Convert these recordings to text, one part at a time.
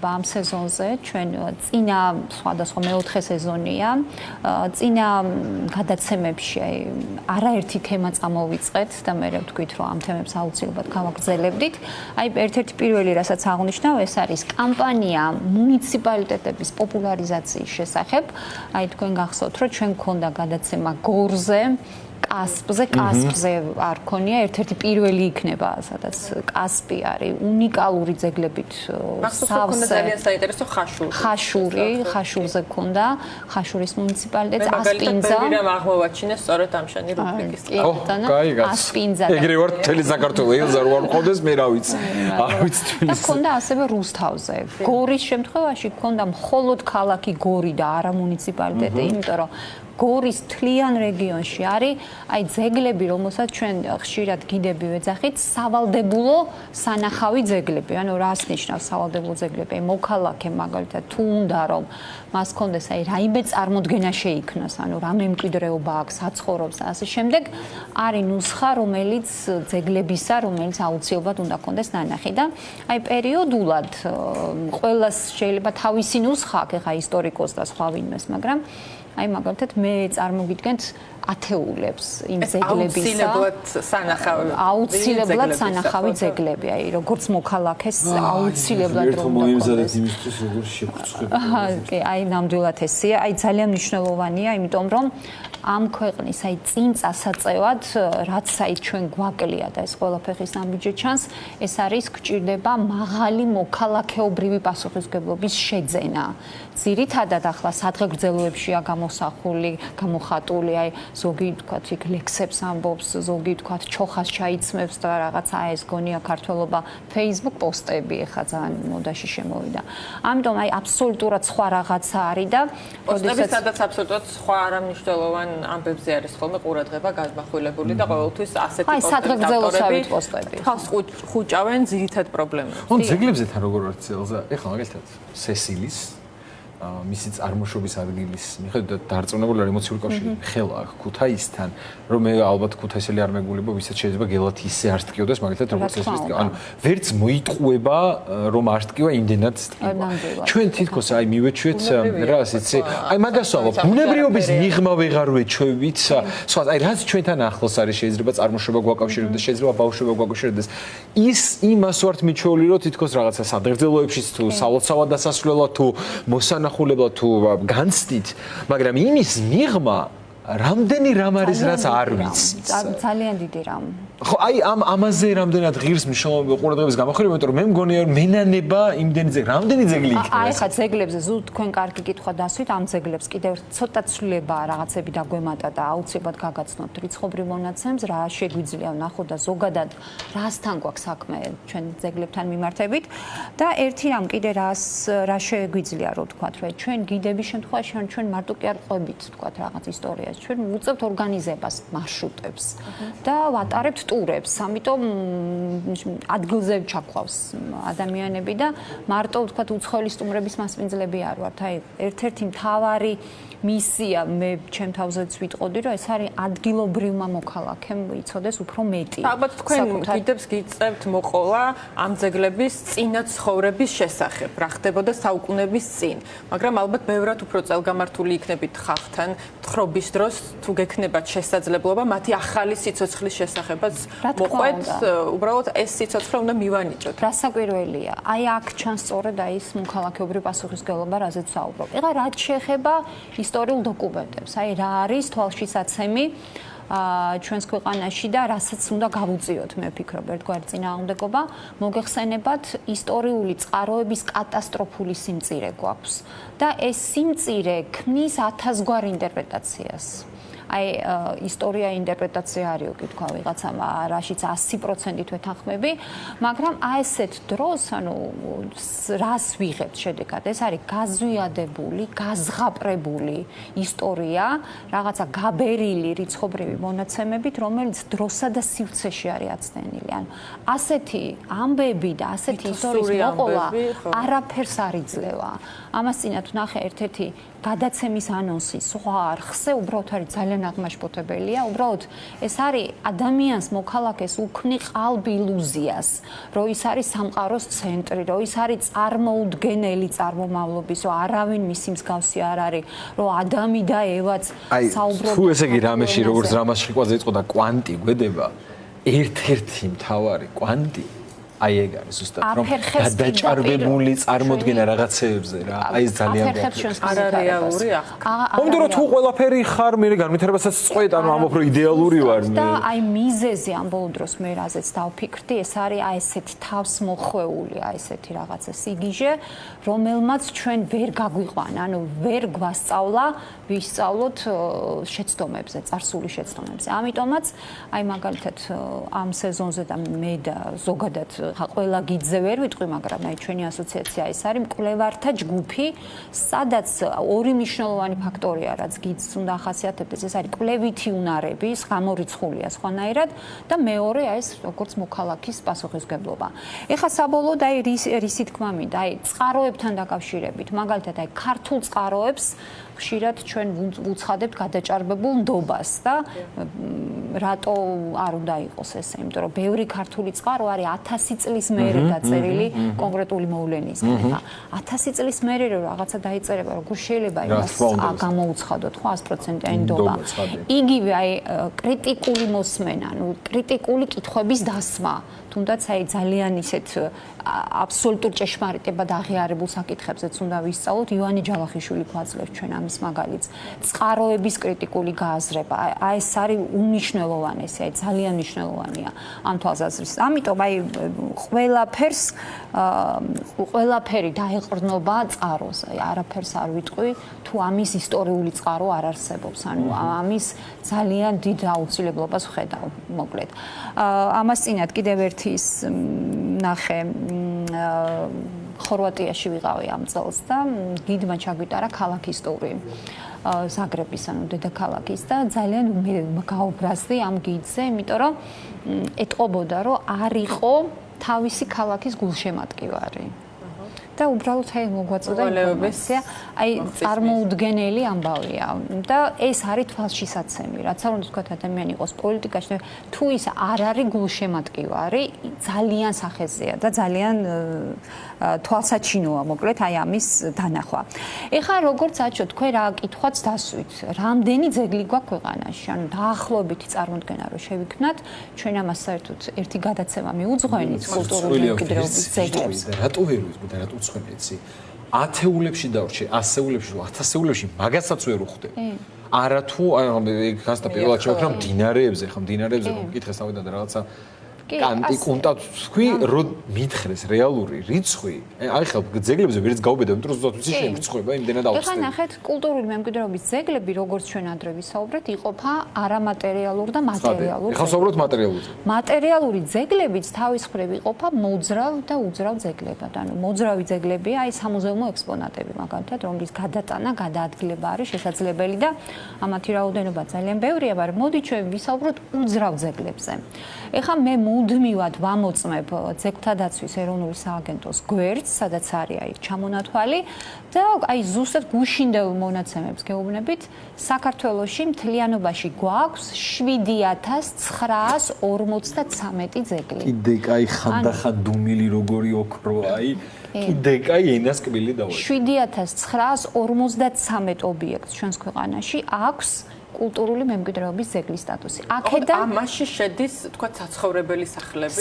იქნება ამ სეზონზე, ჩვენ წინა სხვადასხვა მეოთხე სეზონია, წინა გადაცემებში არაერთი თემა წამოვიწყეთ და მე ვთქვით, რომ ამ თემებს აუცილებლად გავაგრძელებდით. აი, ერთ-ერთი პირველი, რასაც აღნიშნავ, ეს არის კამპანია მუნიციპალიტეტების პოპულარიზაციის შესახებ. აი, თქვენ გახსოვთ, რომ ჩვენ გქონდა გადაცემა გორზე, კასპზე არ ქონია, ერთ-ერთი პირველი იქნება, სადაც კასპი არის უნიკალური ძეგლებით სავსე. ძალიან საინტერესო ხაშურზე ქონდა, ხაშურის მუნიციპალიტეტს ასპინძა. მე ვიღამ აღმოვაჩინე სწორედ ამ შენი რუბრიკის ასპინძა. ეგრე ვარ მთელი საქართველოს ელზა რო არ მყავდეს, მე რა ვიცი. არ ვიცი თვითონ. და ქონდა ასევე რუსთავზე. გორის შემთხვევაში ქონდა მხოლოდ ქალაქი გორი და არა მუნიციპალიტეტი, იმიტომ რომ გორის თლიან რეგიონში არის აი ძეგლები, რომელსაც ჩვენ ხშირად გიდები ვეძახით, სავალდებულო სანახავი ძეგლები. ანუ რას ნიშნავს სავალდებულო ძეგლები? აი მოქალაქე მაგალითად თუ უნდა რომ მას კონდეს აი რაიმე წარმოდგენა შეიქმნას, ანუ რა მემკვიდრეობა აქვს, საცხოვრობს და ასე შემდეგ, არის ნუსხა, რომელიც ძეგლებისა, რომელიც აუცილებლად უნდა კონდეს ნანახი და აი პერიოდულად ყველას შეიძლება თავისი ნუსხა აქვს, ეხა ისტორიკოს და სხვა ვინმეს, მაგრამ აი მაგალითად მე წარმოგიდგენთ ათეულებს იმ ძეგლებისა აუცილებლად სანახავი ძეგლები აი როგორც მოქალაქეს აუცილებლად რომ მოიმზადეთ იმისთვის როგორ შეგხვდება აი ნამდვილად ესეა აი ძალიან მნიშვნელოვანია იმიტომ რომ ამ ქვეყნის აი წინ წასაწევად რაც აი ჩვენ გვაკლია და ეს ყველაფერი ნაბიჯი ჩანს ეს არის გჭირდება მაღალი მოქალაქეობრივი პასუხისმგებლობის შეძენა ძირითადად ახლა სადღეგრძელოებშია გამოსახული გამოხატული აი ზოგი თქვათ იქ ლექსებს ამბობს ზოგი თქვათ ჩოხას ჩაიცმევს და რაღაცა ეს გონია ქართველობა Facebook პოსტები ახლა ძალიან მოდაში შემოვიდა ამიტომ აი აბსოლუტურად სხვა რაღაცა არის და პოსტები სადაც აბსოლუტურად სხვა არამნიშვნელოვან ამბებზე არის ხოლმე ყურადღება გადმახვილებული და ყოველთვის ასეთი პოსტები თავს ხუჭავენ ძირითად პრობლემებს. ხო, ძეგლებზე თან როგორ არის ცელზე? ეხლა მაგალითად სესილის მისი წარმოშობის ადგილის მიხედვით დარწმუნებული ვარ ემოციური კავშირი ხელა აქვს ქუთაისთან რომ მე ალბათ ქუთაისელი არ მეგულებო ვისაც შეიძლება გელათ ისე არ ტკიოდეს მაგალითად როგორც ეს ანუ ვერც მოიტყუება რომ არ ტკივა იმდენად ტკივა ჩვენ თითქოს აი მივეჩვეთ რას იცი აი მაგასო ბუნებრიობის მიღმა ვეღარ ვეჩვევით სხვა აი რაც ჩვენთან ახლოს არის შეიძლება წარმოშობა გვაკავშირებდეს შეიძლება ბავშვობა გვაკავშირებდეს ის იმას ვართ მიჩვეული რომ თითქოს რაღაცა სადღეგრძელოებშიც თუ სალოცავად დასასვლელად თუ მოსანახულებლად თუ განცდით, მაგრამ იმის მიღმა რამდენი რამ არის რაც არ ვიცი. ძალიან დიდი რამ. ხო, აი ამაზე რამდენად ღირს მნიშვნელობა ყურადღების გამოხატვა, იმიტომ რომ მე მგონია რომ მენანება იმდენი ძეგლი, რამდენი ძეგლი იქნება. აი ხა ძეგლებზე ზუსტ თქვენ კარგი კითხვა დასვით, ამ ძეგლებს კიდევ ცოტა ცვლილება რაღაცები დაგვემატა და აუცილებლად გაგაცნობთ რიცხობრივ მონაცემს, რა შეგვიძლია ვნახოთ და ზოგადად რასთან გვაქვს საქმე ჩვენ ძეგლებთან მიმართებით და ერთი რამ კიდე რა შეგვიძლია რომ ვთქვათ, რომ ჩვენ გიდების შემთხვევაში ჩვენ მარტო კი არ ყვებით ვთქვათ რაღაც ისტორიას ჩვენ ვუწევთ ორგანიზებას, მარშრუტებს და ვატარებთ ტურებს, ამიტომ ადგილზე ჩაქვავს ადამიანები და მარტო ვთქვათ უცხოელი სტუმრების მასპინძლები არ ვართ. აი, ერთ-ერთი მთავარი მისია მე ჩემ თავზეც ვიტყოდი, რომ ეს არის ადგილობრივმა მოქალაქემ იცოდეს უფრო მეტი. ალბათ თქვენ გიდებს გიწევთ მოყოლა ამ ძეგლების წინა ცხოვრების შესახებ, რა ხდებოდა საუკუნეების წინ, მაგრამ ალბათ ბევრად უფრო წელგამართული იქნებით ხალხთან თხრობის დროს თუ გექნებათ შესაძლებლობა მათი ახალი სიცოცხლის შესახებაც მოყვეთ, უბრალოდ ეს სიცოცხლე უნდა მივანიჭოთ. რასაკვირველია, აი აქ ჩანს სწორედ აი ეს მოქალაქეობრივი პასუხისმგებლობა, რაზეც ვსაუბრობ. ეხლა რაც შეეხება ისტორიულ დოკუმენტებს, აი რა არის თვალშისაცემი ჩვენს ქვეყანაში და რასაც უნდა გავუწიოთ, მე ვფიქრობ, ერთგვარი წინააღმდეგობა, მოგეხსენებათ ისტორიული წყაროების კატასტროფული სიმწირე გვაქვს და ეს სიმწირე ქმნის 1000 ინტერპრეტაციას. აი ისტორია ინტერპრეტაცია არის უკვე თქვა ვიღაცა რაშიც 100%-ით ვეთანხმები, მაგრამ აი ესეთ დროს, ანუ რას ვიღებთ შედეგად? ეს არის გაზვიადებული, გაზღაპრებული ისტორია, რაღაცა გაბერილი რიცხობრივი მონაცემებით, რომელიც დროსა და სივრცეში არის აცდენილი. ანუ ასეთი ამბები და ასეთი ისტორიის მოყოლა არაფერს არ იძლევა. ამას წინათ ვნახე ერთ-ერთი გადაცემის ანონსი სხვა არხზე უბრალოდ არის ძალიან აღმაშფოთებელია. უბრალოდ ეს არის ადამიანს მოქალაქეს უქმნი ყალბ ილუზიას, რომ ის არის სამყაროს ცენტრი, რომ ის არის წარმოუდგენელი წარმომავლობის, რომ არავინ მისი მსგავსი არ არის, რომ ადამი და ევაც საუბრობენ. თუ ესე იგი რამეში როგორც რამას ხვაზე იყო და კვანტი გვედება, ერთ-ერთი მთავარი კვანტი აი ეგ არის ზუსტად რომ გადაჭარბებული წარმოდგენა რაღაცეებზე რა აი ეს ძალიან არარეალური ახლა მომდრო რომ თუ ყველაფერი ხარ მე განვითარებასაც წყვეთ ანუ ამბობ რომ იდეალური ვარ მე და აი მიზეზი ამ ბოლო დროს მე რაზეც დავფიქრდი ეს არის აი ესეთი თავს მოხვეული აი ესეთი რაღაცა სიგიჟე რომელმაც ჩვენ ვერ გაგვიყვანა ანუ ვერ გვასწავლა ვისწავლოთ შეცდომებზე წარსული შეცდომებზე ამიტომაც აი მაგალითად ამ სეზონზე და მე და ზოგადად ყველა გიდზე ვერ ვიტყვი, მაგრამ აი ჩვენი ასოციაცია ეს არის მკვლევართა ჯგუფი, სადაც ორი მნიშვნელოვანი ფაქტორია, რაც გიდს უნდა ახასიათებდეს, ეს არის კვლევითი უნარები, გამორიცხულია სხვანაირად და მეორე აი ეს როგორც მოქალაქის პასუხისმგებლობა. ეხლა საბოლოოდ აი რისი თქმა მინდა, აი წყაროებთან დაკავშირებით, მაგალითად აი ქართულ წყაროებს ხშირად ჩვენ ვუცხადებთ გადაჭარბებულ ნდობას და რატო არ უნდა იყოს ესე, იმიტომ რომ ბევრი ქართული წყარო არის 1000 წლის მერე დაწერილი კონკრეტული მოვლენისგან. 1000 წლის მერე რომ რაღაცა დაიწერება, როგორ შეიძლება იმას გამოუცხადოთ, ხო 100%-იანი ნდობა. იგივე აი კრიტიკული მოსმენა, ანუ კრიტიკული კითხვების დასმა, თუნდაც აი ძალიან ისეთ აბსოლუტურ ჭეშმარიტებად აღიარებულ საკითხებზეც უნდა ვისწავლოთ. ივანე ჯავახიშვილი გვაძლევს ჩვენ ამის მაგალითს. წყაროების კრიტიკული გააზრება. აი ეს არის უნიშნელოვანესი, აი ძალიან მნიშვნელოვანია ამ თვალსაზრისით. ამიტომ აი ყველაფერი დაეყრდნობა წყაროს. აი არაფერს არ ვიტყვი თუ ამის ისტორიული წყარო არ არსებობს. ანუ ამის ძალიან დიდ აუცილებლობას ვხედავ, მოკლედ. ამას წინათ კიდევ ერთი ის ნახე ხორვატიაში ვიყავი ამ წელს და გიდმა ჩაგვიტარა ქალაქის ტური ზაგრების ანუ დედაქალაქის და ძალიან მე გაუბრაზდი ამ გიდზე, იმიტომ რომ ეტყობოდა რომ არ იყო თავისი ქალაქის გულშემატკივარი. და უბრალოდ აი მოგვაწოდა ინფორმაცია, აი წარმოუდგენელი ამბავია და ეს არის თვალშისაცემი, რაც არ უნდა თქვათ ადამიანი იყოს პოლიტიკაში, თუ ის არ არის გულშემატკივარი, ძალიან სახეზეა და ძალიან თვალსაჩინოა, მოკლედ აი ამის დანახვა. ეხლა როგორც აჩვენეთ, თქვენ რა კითხვაც დასვით, რამდენი ძეგლი გვაქვს ქვეყანაში, ანუ დაახლოებითი წარმოდგენა რომ შევიქმნათ, ჩვენ ამას საერთოდ ერთი გადაცემა მიუძღვენით კულტურული მემკვიდრეობის ძეგლებს. რატო ვერ ვიზმე და რატო იცი ათეულებში დავრჩი, ასეულებში, ათასეულებში მაგასაც ვერ უხდებ. არა თუ აი გასდა პირველად შევაქრა მდინარეებზე, ხა მდინარეებზე მკითხეს თავიდან და რაღაცა კანტი კუნტა თქვი რომ მითხრეს რეალური რიცხვი. აი ხა ძეგლებზე ვერც გავბედე, იმიტომ რომ ზუსტად ვიცი შემრცხვება იმდენად ავხსნები. ეხლა ნახეთ კულტურული მემკვიდრეობის ძეგლები, როგორც ჩვენ ადრე ვისაუბრეთ, იყოფა არამატერიალურ და მატერიალურ. ეხლა საუბრობთ მატერიალურზე. მატერიალური ძეგლებიც თავის მხრივ იყოფა მოძრავ და უძრავ ძეგლებად. ანუ მოძრავი ძეგლებია აი სამუზეუმო ექსპონატები, მაგალითად, რომლის გადატანა, გადაადგილება არის შესაძლებელი და ამათი რაოდენობა ძალიან ბევრია, მაგრამ მოდი ჩვენ ვისაუბროთ უძრავ ძეგლებზე. ეხლა მე მუდმივად ვამოწმებ ძეგლთა დაცვის ეროვნული სააგენტოს გვერდს, სადაც არის აი ჩამონათვალი და აი ზუსტად გუშინდელ მონაცემებს გეუბნებით, საქართველოში მთლიანობაში გვაქვს 7953 ძეგლი. კიდე კაი ხანდახან დუმილი როგორი ოქრო აი კიდე კაი ენასკბილი დავაჭი. 7953 ობიექტს ჩვენს ქვეყანაში აქვს კულტურული მემკვიდრეობის ძეგლის სტატუსი. აქედან ამაში შედის, თქვა, საცხოვრებელი სახლები,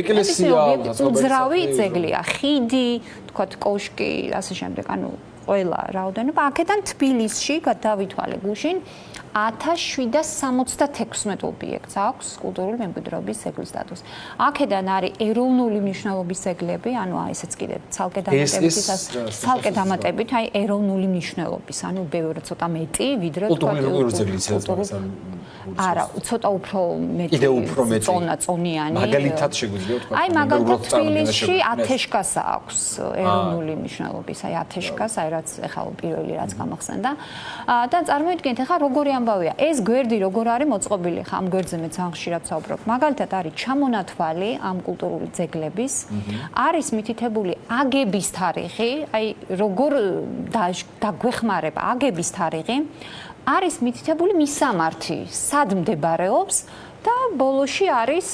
ეკლესია, უძრავი ძეგლია, ხიდი, თქვა, კოშკი, ასე შემდეგ, ანუ ყველა რაოდენობა. აქედან თბილისში გადავითვალე გუშინ 1776 ობიექტს აქვს კულტურული მემკვიდრეობის ძეგლის სტატუსი. აქედან არის ეროვნული მნიშვნელობის ძეგლები, ანუ აი ესეც კიდე ცალკე დამატებით, აი ეროვნული მნიშვნელობის, ანუ ბევრი ცოტა მეტი, ვიდრე თქვა კულტურული ძეგლიც არა, ცოტა უფრო მეტი წონიანი. მაგალითად შეგვიძლია თქვა. აი მაგალითად თბილისში ათეშკას აქვს ეროვნული მნიშვნელობის, აი ათეშკას, აი რაც ეხლა პირველი რაც გამახსენდა. და წარმოიდგინეთ ეხლა როგორი ამბავია. ეს გვერდი როგორ არის მოწყობილი ხა ამ გვერდზე მე ძალიან ხშირად ვსაუბრობ. მაგალითად არის ჩამონათვალი ამ კულტურული ძეგლების, არის მითითებული აგების თარიღი, აი როგორ დაგვეხმარება აგების თარიღი, არის მითითებული მისამართი, სად მდებარეობს და ბოლოში არის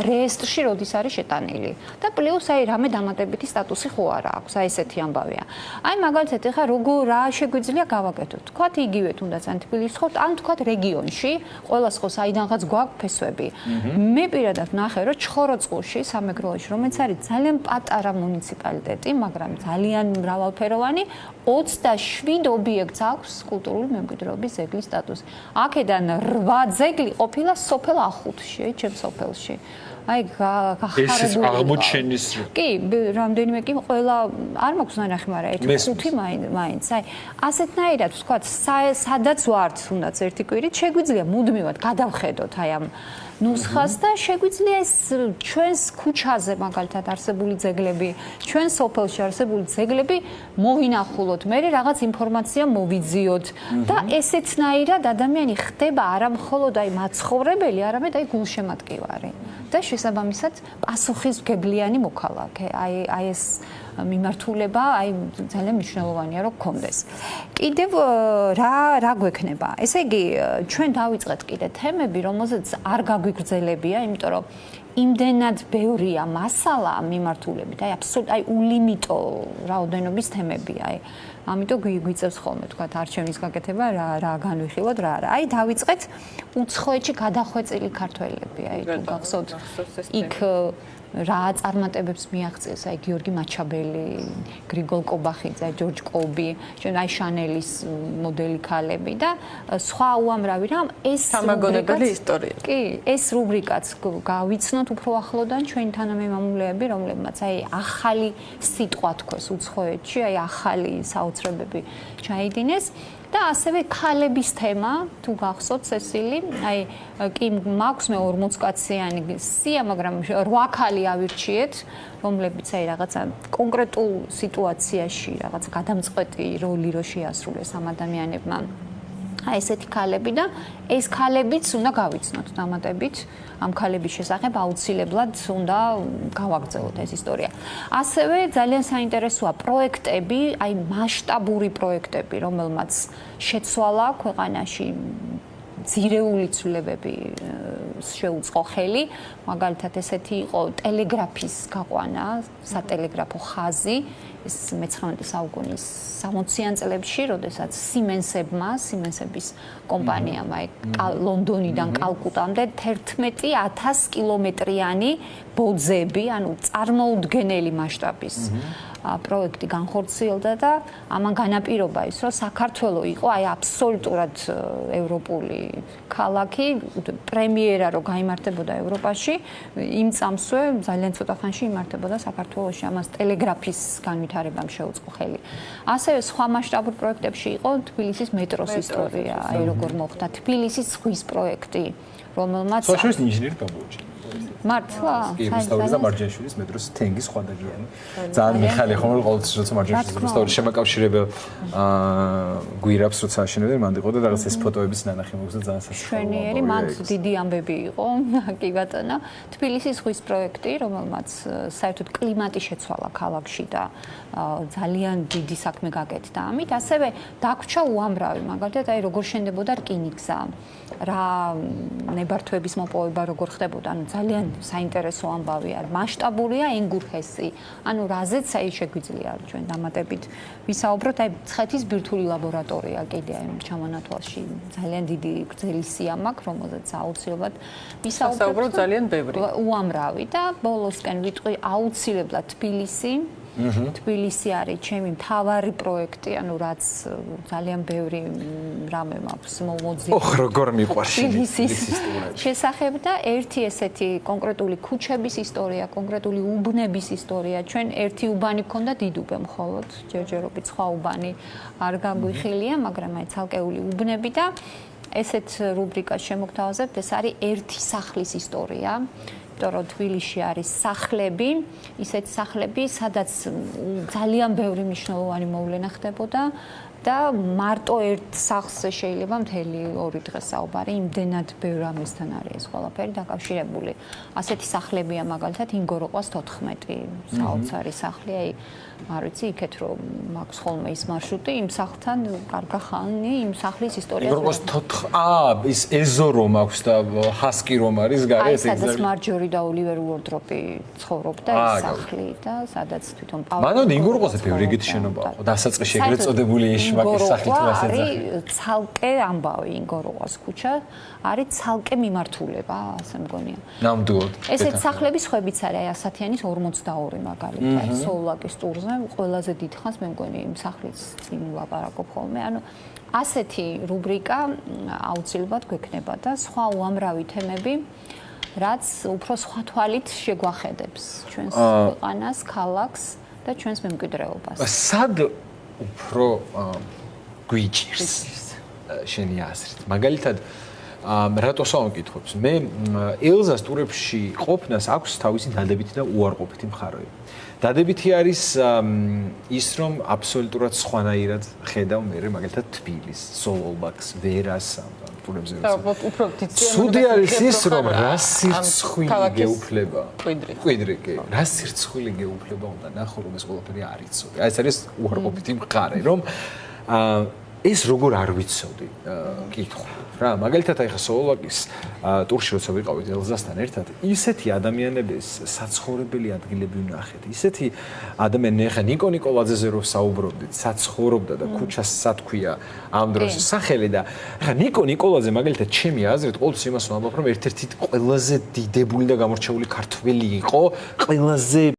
რეესტრში როდის არის შეტანილი და პლუს აი რამე დამატებითი სტატუსი ხო არა აქვს აი ესეთი ამბავია. აი მაგალითად ეხლა როგორ რა შეგვიძლია გავაკეთოთ. თქვათ იგივე თუნდაც ან თბილისში ხოთ ან თქვათ რეგიონში, ყოველას ხო საიდანღაც გვაქვს ფესვები. მე პირადად ნახე რომ ჩხოროწყუში, სამეგრელოში, რომელიც არის ძალიან პატარა მუნიციპალიტეტი, მაგრამ ძალიან მრავალფეროვანი, 27 ობიექტს აქვს კულტურული მემკვიდრეობის ძეგლის სტატუსი. აქედან 8 ძეგლი ყოფილა სოფელ ახუთში, ჩემ სოფელში. აი გახარებული. ეს აღმოჩენის კი, რამდენიმე კი ყველა არ მაქვს ნახე, მაგრამ ერთი 5 მაინც. აი ასეთნაირად ვთქვათ, სადაც ვართ, თუნდაც ერთი კვირით შეგვიძლია მუდმივად გადავხედოთ აი ამ ნუსხას და შეგვიძლია ეს ჩვენს ქუჩაზე მაგალითად არსებული ძეგლები, ჩვენ სოფელში არსებული ძეგლები მოვინახულოთ, მე რაღაც ინფორმაცია მოვიძიოთ და ესეთნაირად ადამიანი ხდება არა მხოლოდ აი მაცხოვრებელი, არამედ აი გულშემატკივარი და შესაბამისად პასუხისმგებლიანი მოქალაქე. აი ეს მიმართულება აი ძალიან მნიშვნელოვანია რომ გქონდეს. კიდევ რა გვექნება? ესე იგი ჩვენ დავიწყეთ კიდე თემები, რომელზეც არ გაგვიგრძელებია, იმიტომ რომ იმდენად ბევრია მასალა მიმართულებით, აი აბსოლუტურად აი ულიმიტო რაოდენობის თემებია, აი ამიტომ გვიწევს ხოლმე თქვა არჩევნის გაკეთება, რა განვიხილოთ, რა არა. აი დავიწყეთ უცხოეთში გადახვეწილი ქართველები, აი თუ გახსოვთ იქ რა წარმატებებს მიაღწიეს აი გიორგი მაჩაბელი, გრიგოლ კობახიძე, ჯორჯ კობი, ჩვენ აი შანელის მოდელი ქალები და სხვა უამრავი რამ ეს სამაგონებელი ისტორია. კი, ეს რუბრიკაც გავიცნოთ უფრო ახლოდან ჩვენი თანამემამულეები, რომლებმაც აი ახალი სიტყვა თქვეს უცხოეთში, აი ახალი საოცრებები ჩაიდინეს. და ასევე ქალების თემა, თუ გახსოვთ სესილი, აი კი მაქვს მე 40 კაციანი სია, მაგრამ 8 ქალი ავირჩიეთ, რომლებიც აი რაღაცა კონკრეტულ სიტუაციაში რაღაც გადამწყვეტი როლი რო შეასრულეს ამ ადამიანებმა. აი ესეთი ქალები და ეს ქალებიც უნდა გავიცნოთ დამატებით ამ ქალების შესახებ აუცილებლად უნდა გავაგრძელოთ ეს ისტორია. ასევე ძალიან საინტერესოა პროექტები, აი მასშტაბური პროექტები, რომელმაც შეცვალა ქვეყანაში ძირეული ცვლილებები შეუწყო ხელი, მაგალითად ესეთი იყო ტელეგრაფის გაყვანა, სატელეგრაფო ხაზი, ეს მე-19 საუკუნის 60-იან წლებში, როდესაც Siemens-ების კომპანიამ აი ლონდონიდან კალკუტამდე 11,000 კილომეტრიანი ბოძები, ანუ წარმოუდგენელი მასშტაბის პროექტი განხორციელდა და ამან განაპირობა ის, რომ საქართველოს იყო აი აბსოლუტურად ევროპული ქალაქი, პრემიერა რო გაიმართებოდა ევროპაში, იმ წამსვე ძალიან ცოტა ხანში იმართებოდა საქართველოში, ამას ტელეგრაფის განვითარებამ შეუწყო ხელი. ასევე სხვა მასშტაბურ პროექტებში იყო თბილისის მეტროს ისტორია, აი როგორ მოხდა თბილისის ზღვის პროექტი, რომელმაც სოციალისტ ინჟინერი გამოუჩინა. მართლა? კი, რუსთავის და მარჯანიშვილის მეტროს თენგის სხვადასხვაგვარი. ძალიან მიხარია ხომ რომ ყოველთვის როცა მარჯანიშვილის რუსთავის შემაკავშირებელ გვირაბს როცა აშენებდნენ, მანდ იყო და რაღაც ეს ფოტოების ნანახი მოგზა ძალიან სასწაული. შვენიერი, მან დიდი ამბები იყო, კი ბატონო. თბილისის ზღვის პროექტი, რომელმაც საერთოდ კლიმატი შეცვალა ქალაქში და ძალიან დიდი საქმე გაკეთდა ამით. ასევე დაგვრჩა უამრავი, მაგალითად, აი როგორ შენდებოდა რკინიგზა, რა ნებართვების მოპოვება როგორ ხდებოდა, ანუ ძალიან საინტერესო ამბავია, მასშტაბურია ენგურხესი. ანუ რაზეც აი შეგვიძლია ჩვენ დამატებით ვისაუბროთ, აი ცხეთის ბირთვული ლაბორატორია კიდე აი ჩამონათვალში ძალიან დიდი გრძელი სია მაქვს, რომელზეც აუცილებლად ვისაუბროთ ძალიან ბევრი. უამრავი და ბოლოსკენ ვიტყვი აუცილებლად თბილისი. თბილისი არის ჩემი მთავარი პროექტი, ანუ რაც ძალიან ბევრი რამე მაქვს მომოძიებული. ოხ, როგორ მიყვარს თბილისის შესახებ და ერთი ესეთი კონკრეტული ქუჩების ისტორია, კონკრეტული უბნების ისტორია. ჩვენ ერთი უბანი გქონდა დიდუბე მხოლოდ, ჯერჯერობით სხვა უბანი არ გაგვიხილია, მაგრამ აი ცალკეული უბნები და ესეთ რუბრიკას შემოგთავაზებთ, ეს არის ერთი სახლის ისტორია. იმიტომ რომ თბილისში არის სახლები, ისეთი სახლები, სადაც ძალიან ბევრი მნიშვნელოვანი მოვლენა ხდებოდა და მარტო ერთ სახლზე შეიძლება მთელი 2 დღე საუბარი, იმდენად ბევრ ამისთან არის ეს ყველაფერი დაკავშირებული. ასეთი სახლებია მაგალითად ინგოროყვას 14 საოცარი სახლი, აი არ ვიცი, იქეთ რომ მაქვს ხოლმე ის მარშრუტი, იმ სახლთან კარგახანი, იმ სახლის ისტორიას. ინგოროყვას 4 ის ეზო რომ აქვს და ჰასკი რომ არის გარე ეს სადაც მარჯორი და ოლივერ უორდროპი ცხოვრობდა ეს სახლი და სადაც თვითონ პავლე. მანამდე ინგოროყვაზე ბევრი ეგეთი შენობა იყო. დასაწყისში ეგრეთ წოდებული ეშმაკის სახით თუ ასე არის ცალკე ამბავი ინგოროყვას ქუჩა, არის ცალკე მიმართულება, ასე მგონია. ნამდვილად. ესეთ სახლების ხვებიც არის, აი ასათიანის 42 მაგალითად, სოულაკის ტურზე ყველაზე დიდხანს მე მგონი იმ სახლის წინ ვლაპარაკობ ხოლმე. ანუ ასეთი რუბრიკა აუცილებლად გვექნება და სხვა უამრავი თემები, რაც უფრო სხვა თვალით შეგვახედებს ჩვენს ქვეყანას, ქალაქს და ჩვენს მემკვიდრეობას. სად უფრო გვიჭირს შენი აზრით? მაგალითად რატო სამკითხებს? მე ელზას ტურებში ყოფნას აქვს თავისი დადებითი და უარყოფითი მხარეები. დადებითი არის ის, რომ absolutურად სხვანაირად ხედავ მე მაგალითად თბილისს, სოლოლბაქს, ვერას ტურებზე. უფრო დიდია. ცუდი არის ის, რომ რა სირცხვილი გეუფლება. კვიდრი კი. რა სირცხვილი გეუფლება უნდა ნახო, რომ ეს ყველაფერი არ იცოდი. აი ეს არის უარყოფითი მხარე, რომ ეს როგორ არ ვიცოდი კითხვა რა მაგალითად აი ხა სოლოვაკის ტურში როცა ვიყავით ელზასთან ერთად ისეთი ადამიანების საცხოვრებელი ადგილები ვნახეთ ისეთი ადამიანები ხა ნიკო ნიკოლაძეზე რო საუბრობდით საცხოვრობდა და ქუჩას სათქვია ამ დროს სახელი და ხა ნიკო ნიკოლაძე მაგალითად ჩემი აზრით ყოველთვის იმას ვამბობ რომ ერთ-ერთი ყველაზე დიდებული და გამორჩეული ქართველი იყო ყველაზე